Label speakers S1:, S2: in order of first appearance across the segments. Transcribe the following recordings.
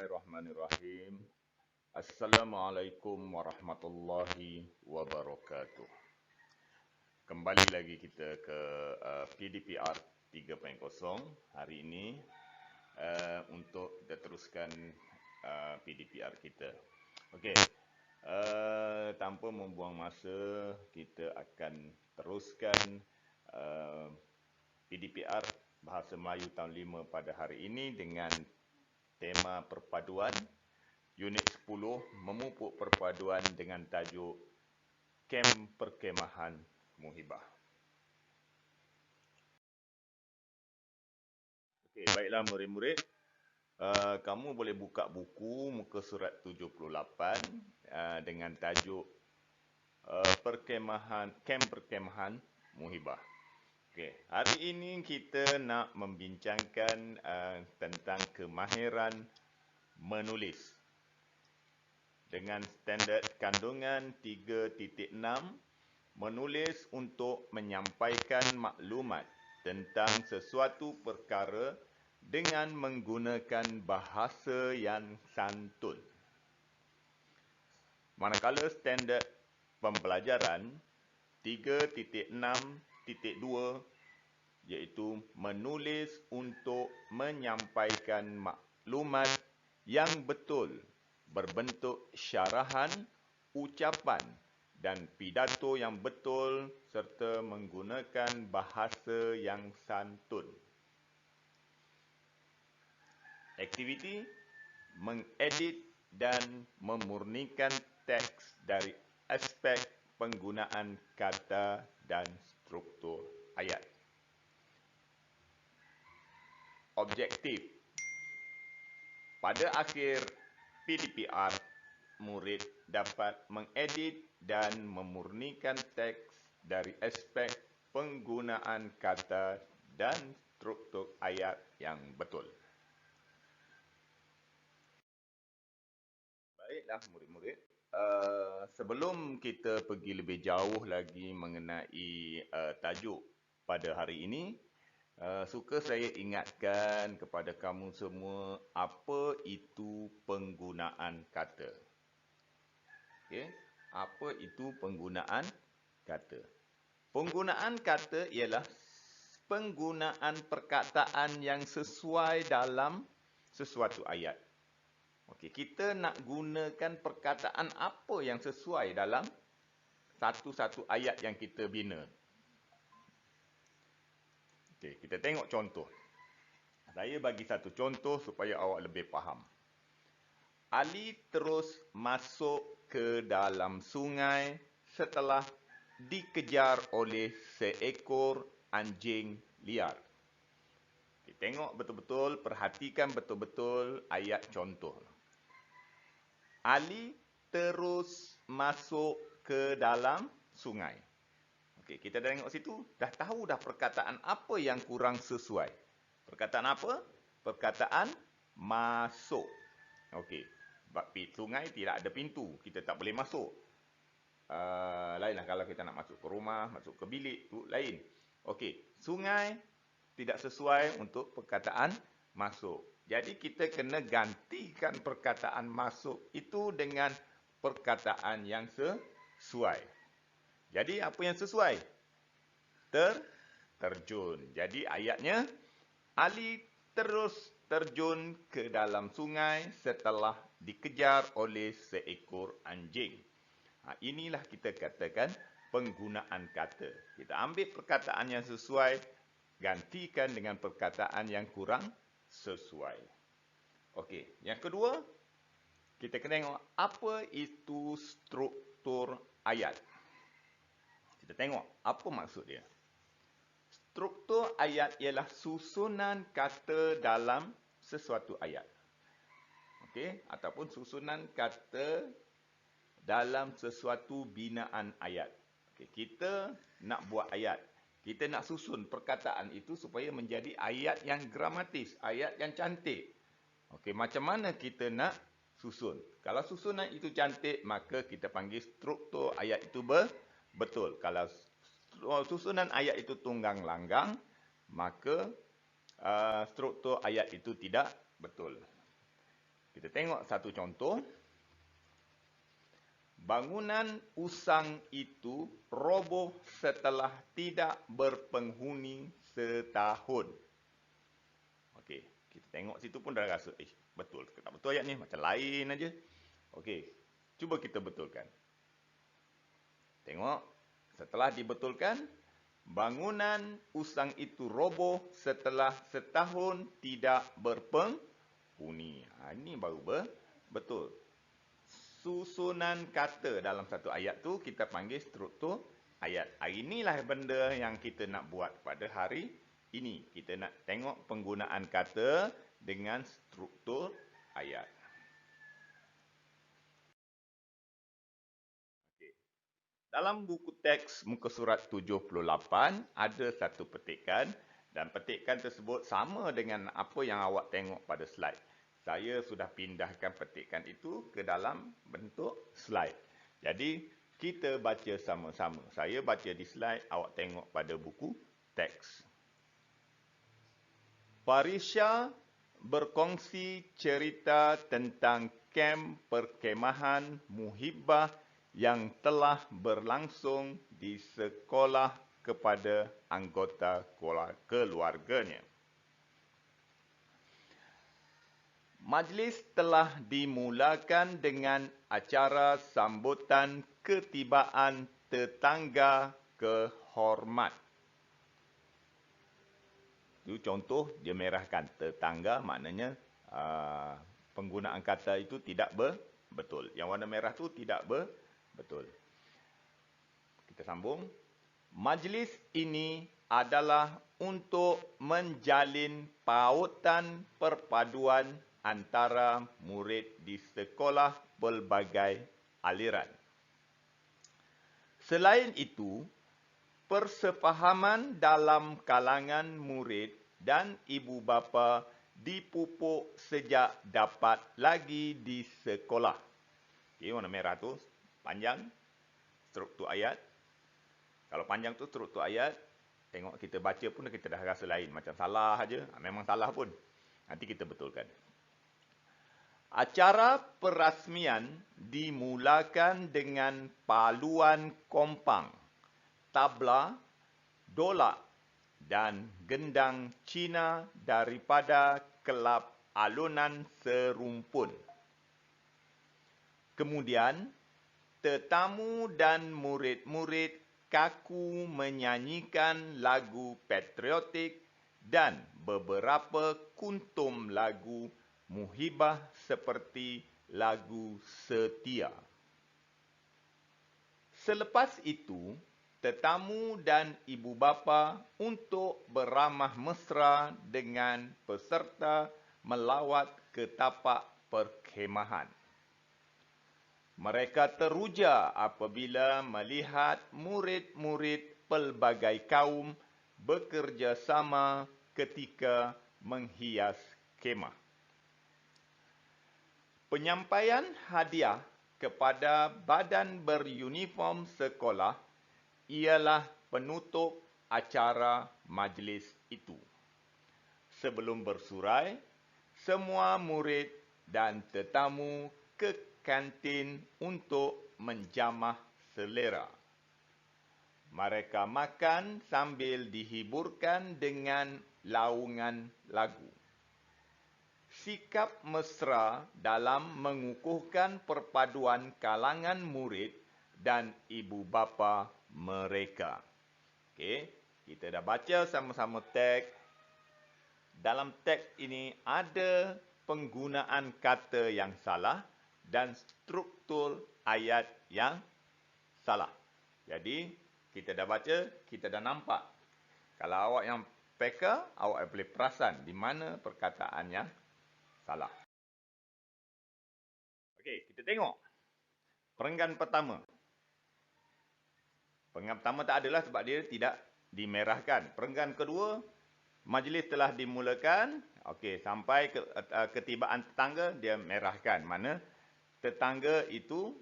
S1: Bismillahirrahmanirrahim. Assalamualaikum warahmatullahi wabarakatuh. Kembali lagi kita ke PDPR 3.0 hari ini untuk kita teruskan PDPR kita. Okey. Tanpa membuang masa, kita akan teruskan PDPR Bahasa Melayu tahun 5 pada hari ini dengan tema perpaduan, unit 10, memupuk perpaduan dengan tajuk Kem Perkemahan Muhibah. Okey, baiklah murid-murid. Kamu boleh buka buku muka surat 78 dengan tajuk Kem Perkemahan Muhibah. Okey, hari ini kita nak membincangkan tentang kemahiran menulis dengan standard kandungan 3.6, menulis untuk menyampaikan maklumat tentang sesuatu perkara dengan menggunakan bahasa yang santun. Manakala standard pembelajaran 3.6.2 iaitu menulis untuk menyampaikan maklumat yang betul berbentuk syarahan, ucapan dan pidato yang betul serta menggunakan bahasa yang santun. Aktiviti mengedit dan memurnikan teks dari aspek penggunaan kata dan struktur ayat. Objektif. Pada akhir PDPR, murid dapat mengedit dan memurnikan teks dari aspek penggunaan kata dan struktur ayat yang betul. Baiklah murid-murid, sebelum kita pergi lebih jauh lagi mengenai tajuk pada hari ini, suka saya ingatkan kepada kamu semua apa itu penggunaan kata. Okey, apa itu penggunaan kata? Penggunaan kata ialah penggunaan perkataan yang sesuai dalam sesuatu ayat. Okey, kita nak gunakan perkataan apa yang sesuai dalam satu-satu ayat yang kita bina. Okey, kita tengok contoh. Saya bagi satu contoh supaya awak lebih faham. Ali terus masuk ke dalam sungai setelah dikejar oleh seekor anjing liar. Okay, tengok betul-betul, perhatikan betul-betul ayat contoh. Ali terus masuk ke dalam sungai. Okey, kita dah tengok situ, dah tahu dah perkataan apa yang kurang sesuai. Perkataan apa? Perkataan masuk. Okey, sungai tidak ada pintu, kita tak boleh masuk. Lainlah kalau kita nak masuk ke rumah, masuk ke bilik, tu lain. Okey, sungai tidak sesuai untuk perkataan masuk. Jadi kita kena gantikan perkataan masuk itu dengan perkataan yang sesuai. Jadi apa yang sesuai? Terjun. Jadi ayatnya, Ali terus terjun ke dalam sungai setelah dikejar oleh seekor anjing. Inilah kita katakan penggunaan kata. Kita ambil perkataan yang sesuai, gantikan dengan perkataan yang kurang sesuai. Okey, yang kedua, kita kena tengok apa itu struktur ayat. Kita tengok apa maksud dia. Struktur ayat ialah susunan kata dalam sesuatu ayat. Okey, ataupun susunan kata dalam sesuatu binaan ayat. Okey, kita nak buat ayat. Kita nak susun perkataan itu supaya menjadi ayat yang gramatis, ayat yang cantik. Okey, macam mana kita nak susun? Kalau susunan itu cantik, maka kita panggil struktur ayat itu betul. Kalau susunan ayat itu tunggang langgang, maka struktur ayat itu tidak betul. Kita tengok satu contoh. Bangunan usang itu roboh setelah tidak berpenghuni setahun. Okey, kita tengok situ pun dah rasa, betul ke tak betul ayat ni? Macam lain aja. Okey, cuba kita betulkan. Tengok, setelah dibetulkan, bangunan usang itu roboh setelah setahun tidak berpenghuni. Ini baru betul. Susunan kata dalam satu ayat tu kita panggil struktur ayat. Inilah benda yang kita nak buat pada hari ini. Kita nak tengok penggunaan kata dengan struktur ayat. Okay. Dalam buku teks muka surat 78 ada satu petikan dan petikan tersebut sama dengan apa yang awak tengok pada slide. Saya sudah pindahkan petikan itu ke dalam bentuk slide. Jadi, kita baca sama-sama. Saya baca di slide, awak tengok pada buku teks. Parisha berkongsi cerita tentang kem perkemahan muhibbah yang telah berlangsung di sekolah kepada anggota keluarganya. Majlis telah dimulakan dengan acara sambutan ketibaan tetangga kehormat. Itu contoh dia merahkan tetangga, maknanya penggunaan kata itu tidak betul. Yang warna merah itu tidak betul. Kita sambung. Majlis ini adalah untuk menjalin pautan perpaduan antara murid di sekolah pelbagai aliran. Selain itu, persefahaman dalam kalangan murid dan ibu bapa dipupuk sejak dapat lagi di sekolah. Okay, warna merah tu panjang struktur ayat. Kalau panjang tu struktur ayat, tengok kita baca pun kita dah rasa lain. Macam salah aja. Memang salah pun. Nanti kita betulkan. Acara perasmian dimulakan dengan paluan kompang, tabla, dolak dan gendang Cina daripada kelab alunan serumpun. Kemudian, tetamu dan murid-murid kaku menyanyikan lagu patriotik dan beberapa kuntum lagu muhibah seperti lagu Setia. Selepas itu, tetamu dan ibu bapa untuk beramah mesra dengan peserta melawat ke tapak perkhemahan. Mereka teruja apabila melihat murid-murid pelbagai kaum bekerjasama ketika menghias kemah. Penyampaian hadiah kepada badan beruniform sekolah ialah penutup acara majlis itu. Sebelum bersurai, semua murid dan tetamu ke kantin untuk menjamah selera. Mereka makan sambil dihiburkan dengan laungan lagu. Sikap mesra dalam mengukuhkan perpaduan kalangan murid dan ibu bapa mereka. Okey, kita dah baca sama-sama teks. Dalam teks ini ada penggunaan kata yang salah dan struktur ayat yang salah. Jadi, kita dah baca, kita dah nampak. Kalau awak yang peka, awak boleh perasan di mana perkataan yang salah. Okey, kita tengok. Perenggan pertama. Perenggan pertama tak adalah sebab dia tidak dimerahkan. Perenggan kedua, majlis telah dimulakan. Okey, sampai ketibaan tetangga, dia merahkan. Mana tetangga itu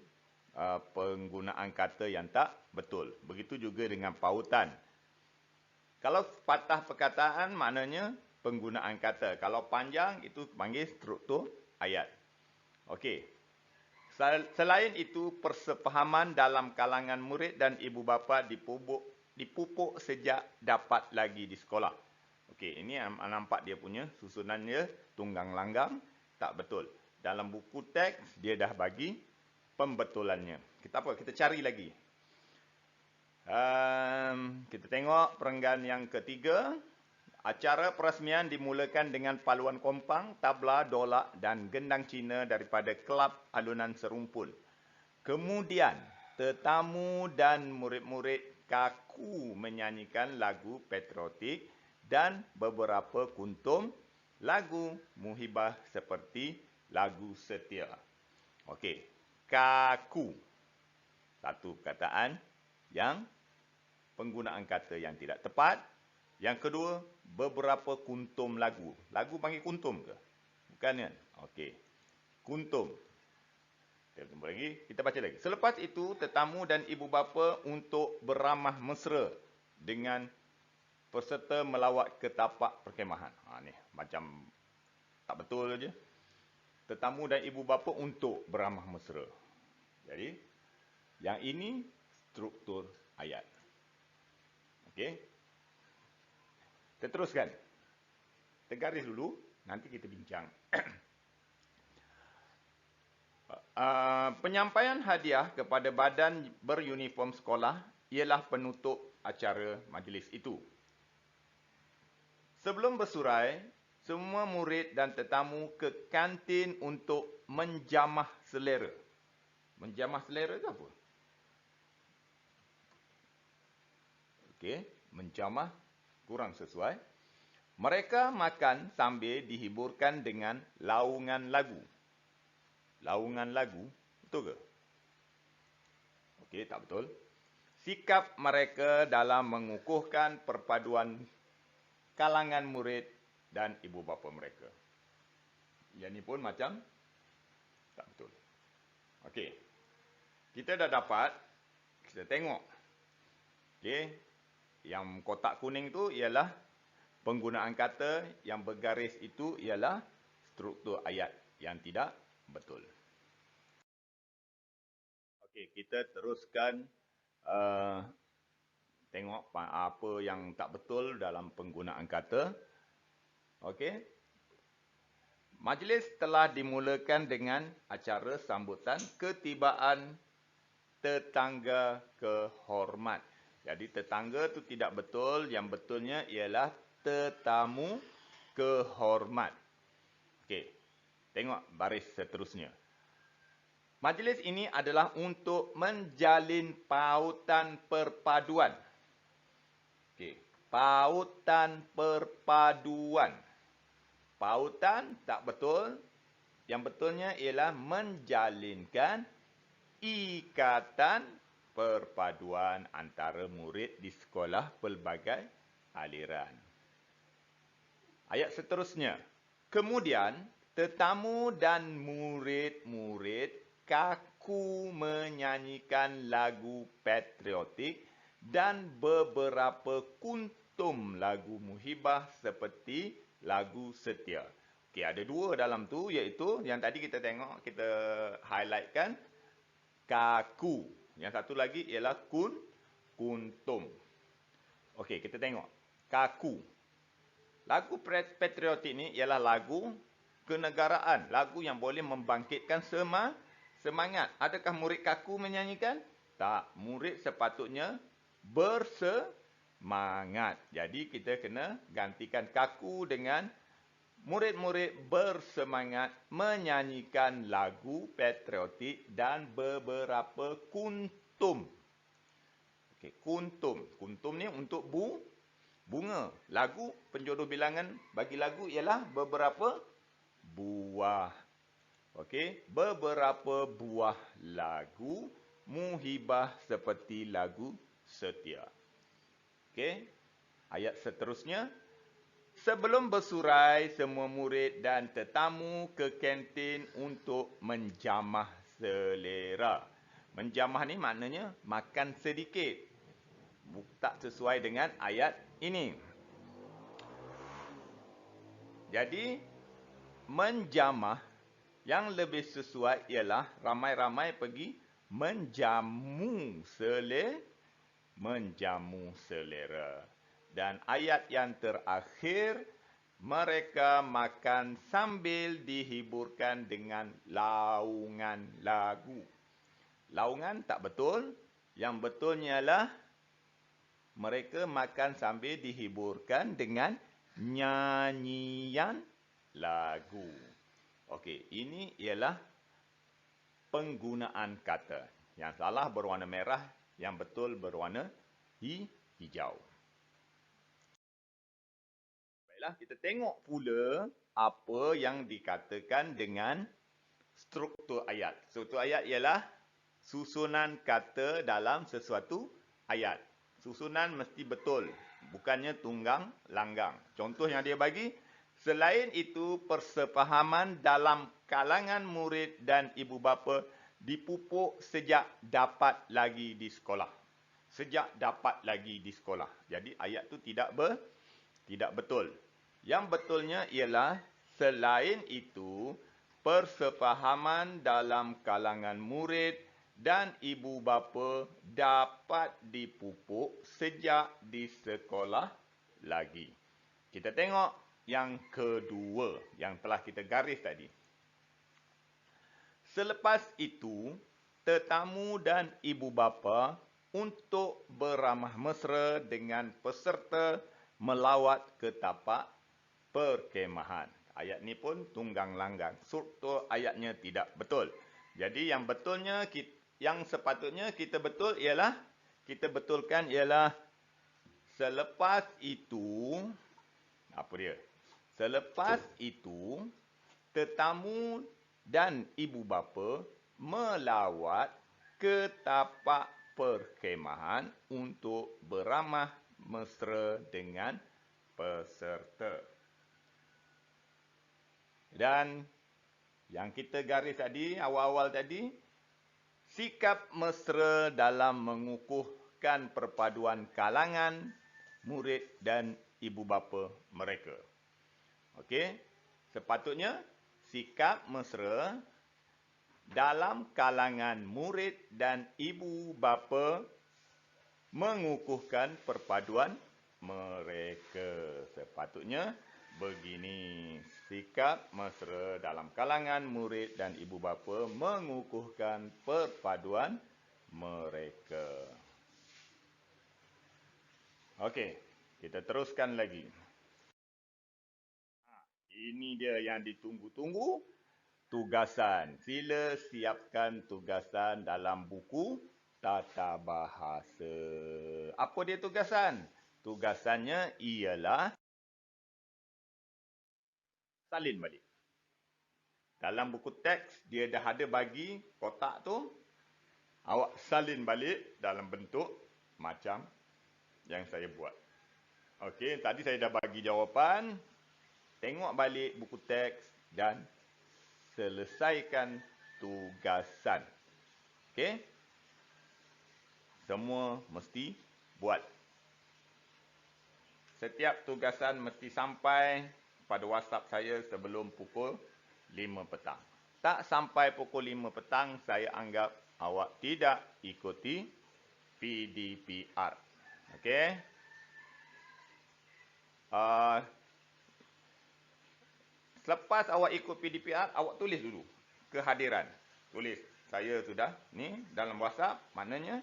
S1: penggunaan kata yang tak betul. Begitu juga dengan pautan. Kalau patah perkataan, maknanya penggunaan kata. Kalau panjang, itu panggil struktur ayat. Okey. Selain itu, persefahaman dalam kalangan murid dan ibu bapa dipupuk sejak dapat lagi di sekolah. Okey, ini nampak dia punya susunan dia tunggang langgang tak betul. Dalam buku teks dia dah bagi pembetulannya. Kita cari lagi. Kita tengok perenggan yang ketiga. Acara perasmian dimulakan dengan paluan kompang, tabla, dolak dan gendang Cina daripada kelab alunan serumpun. Kemudian, tetamu dan murid-murid kaku menyanyikan lagu patriotik dan beberapa kuntum lagu muhibah seperti lagu setia. Okey, kaku. Satu perkataan yang penggunaan kata yang tidak tepat. Yang kedua, beberapa kuntum lagu. Lagu panggil kuntum ke? Bukan kan? Okey. Kuntum. Kita jumpa lagi. Kita baca lagi. Selepas itu, tetamu dan ibu bapa untuk beramah mesra dengan peserta melawat ke tapak perkhemahan. Ni macam tak betul je. Tetamu dan ibu bapa untuk beramah mesra. Jadi, yang ini struktur ayat. Okey. Kita teruskan. Tergaris dulu, nanti kita bincang. Penyampaian hadiah kepada badan beruniform sekolah ialah penutup acara majlis itu. Sebelum bersurai, semua murid dan tetamu ke kantin untuk menjamah selera. Menjamah selera itu apa? Okey, menjamah kurang sesuai. Mereka makan sambil dihiburkan dengan laungan lagu. Laungan lagu, betul ke? Okey, tak betul. Sikap mereka dalam mengukuhkan perpaduan kalangan murid dan ibu bapa mereka. Yang ni pun macam tak betul. Okey. Kita dah dapat, kita tengok. Okey. Yang kotak kuning tu ialah penggunaan kata, yang bergaris itu ialah struktur ayat yang tidak betul. Okey, kita teruskan tengok apa yang tak betul dalam penggunaan kata. Okey. Majlis telah dimulakan dengan acara sambutan ketibaan tetangga kehormat. Jadi tetangga tu tidak betul, yang betulnya ialah tetamu kehormat. Okey. Tengok baris seterusnya. Majlis ini adalah untuk menjalin pautan perpaduan. Okey. Pautan perpaduan. Pautan tak betul. Yang betulnya ialah menjalinkan ikatan perpaduan antara murid di sekolah pelbagai aliran. Ayat seterusnya. Kemudian, tetamu dan murid-murid kaku menyanyikan lagu patriotik dan beberapa kuntum lagu muhibah seperti lagu setia. Okey, ada dua dalam tu, iaitu yang tadi kita tengok, kita highlightkan kaku. Yang satu lagi ialah kuntum. Okey, kita tengok. Kaku. Lagu patriotik ni ialah lagu kenegaraan. Lagu yang boleh membangkitkan semangat. Adakah murid kaku menyanyikan? Tak. Murid sepatutnya bersemangat. Jadi, kita kena gantikan kaku dengan murid-murid bersemangat menyanyikan lagu patriotik dan beberapa kuntum. Okey, kuntum. Kuntum ni untuk bunga. Lagu, penjodoh bilangan bagi lagu ialah beberapa buah. Okey, beberapa buah lagu muhibah seperti lagu setia. Okey, ayat seterusnya. Sebelum bersurai, semua murid dan tetamu ke kantin untuk menjamah selera. Menjamah ni maknanya makan sedikit. Tak sesuai dengan ayat ini. Jadi, menjamah Yang lebih sesuai ialah ramai-ramai pergi menjamu selera. Dan ayat yang terakhir, mereka makan sambil dihiburkan dengan laungan lagu. Laungan tak betul. Yang betulnya ialah mereka makan sambil dihiburkan dengan nyanyian lagu. Okey, ini ialah penggunaan kata. Yang salah berwarna merah, yang betul berwarna hijau. Baiklah, kita tengok pula apa yang dikatakan dengan struktur ayat. Struktur ayat ialah susunan kata dalam sesuatu ayat. Susunan mesti betul, bukannya tunggang langgang. Contoh yang dia bagi, selain itu persefahaman dalam kalangan murid dan ibu bapa dipupuk sejak dapat lagi di sekolah. Sejak dapat lagi di sekolah. Jadi ayat itu tidak betul. Yang betulnya ialah selain itu persefahaman dalam kalangan murid dan ibu bapa dapat dipupuk sejak di sekolah lagi. Kita tengok yang kedua yang telah kita garis tadi. Selepas itu, tetamu dan ibu bapa untuk beramah mesra dengan peserta melawat ke tapak perkemahan. Ayat ni pun tunggang langgang. Struktur ayatnya tidak betul. Jadi yang betulnya, yang sepatutnya kita betulkan ialah selepas itu, apa dia? Selepas itu, tetamu dan ibu bapa melawat ke tapak perkemahan untuk beramah mesra dengan peserta. Dan yang kita garis tadi, awal-awal tadi, sikap mesra dalam mengukuhkan perpaduan kalangan murid dan ibu bapa mereka. Okey, sepatutnya sikap mesra dalam kalangan murid dan ibu bapa mengukuhkan perpaduan mereka. Sepatutnya begini, sikap mesra dalam kalangan murid dan ibu bapa mengukuhkan perpaduan mereka. Okey, kita teruskan lagi. Ini dia yang ditunggu-tunggu, tugasan. Sila siapkan tugasan dalam buku tata bahasa. Apa dia tugasan? Tugasannya ialah salin balik. Dalam buku teks, dia dah ada bagi kotak tu. Awak salin balik dalam bentuk macam yang saya buat. Okey, tadi saya dah bagi jawapan. Tengok balik buku teks dan selesaikan tugasan. Okey? Semua mesti buat. Setiap tugasan mesti sampai pada WhatsApp saya sebelum pukul 5 petang. Tak sampai pukul 5 petang, saya anggap awak tidak ikuti PDPR. Okey? Selepas awak ikut PDPR, awak tulis dulu kehadiran. Tulis, saya sudah ni dalam WhatsApp, maknanya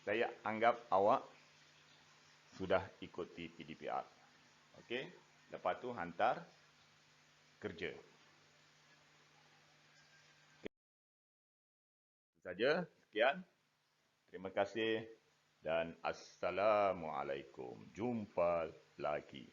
S1: saya anggap awak sudah ikuti PDPR. Okey? Lepas tu hantar kerja. Itu saja. Sekian. Terima kasih dan Assalamualaikum. Jumpa lagi.